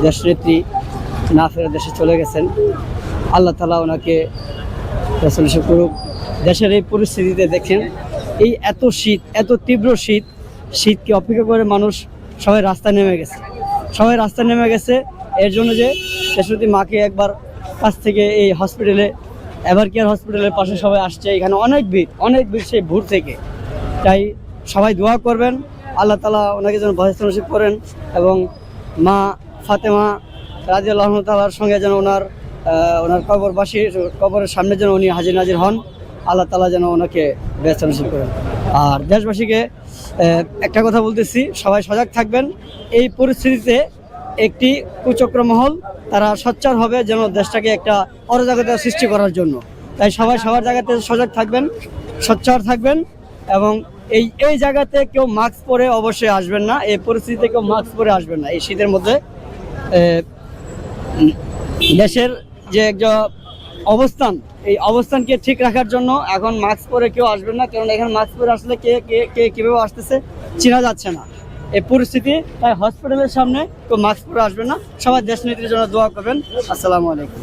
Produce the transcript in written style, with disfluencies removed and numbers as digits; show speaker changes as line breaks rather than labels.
দেশনেত্রী না ফেরা দেশে চলে গেছেন, আল্লাহ তাআলা ওনাকে রেসলিউশন করুক। দেশের এই পরিস্থিতিতে দেখেন, এই এত শীত, এত তীব্র শীতকে অপেক্ষা করে মানুষ সবাই রাস্তায় নেমে গেছে এর জন্য যে দেশনেত্রী মাকে একবার কাছ থেকে এই হসপিটালে, এভার কেয়ার হসপিটালের পাশে সবাই আসছে। এখানে অনেক ভিড় সেই ভোর থেকে। তাই সবাই দোয়া করবেন, আল্লাহ তাআলা ওনাকে যেন বাঁচাতে নসিব করেন এবং মা ফাতেমা রাদিয়াল্লাহু তাআলার সঙ্গে যেন ওনার কবরের সামনে যেন উনি হাজির নাজির হন। আল্লাহ তাআলা যেন ওনাকে বাঁচাতে নসিব করেন। আর দেশবাসীকে একটা কথা বলতেছি, সবাই সজাগ থাকবেন। এই পরিস্থিতিতে একটি কুচক্র মহল তারা সোচ্চার হবে যেন দেশটাকে একটা অরাজকতা সৃষ্টি করার জন্য। তাই সবাই সবার জায়গাতে সজাগ থাকবেন, সোচ্চার থাকবেন এবং এই জায়গাতে কেউ মাস্ক পরে অবশ্যই আসবেন না। এই পরিস্থিতিতে কেউ মাস্ক পরে আসবেন না। এই শীতের মধ্যে দেশের যে একটা অবস্থান, এই অবস্থানকে ঠিক রাখার জন্য এখন মাস্ক পরে কেউ আসবেন না, কারণ এখানে মাস্ক পরে আসলে কে কীভাবে আসতেছে চেনা যাচ্ছে না এই পরিস্থিতি। তাই হসপিটালের সামনে কেউ মাস্ক পরে আসবেন না। সবাই দেশনেত্রীর জন্য দোয়া করবেন। আসসালামু আলাইকুম।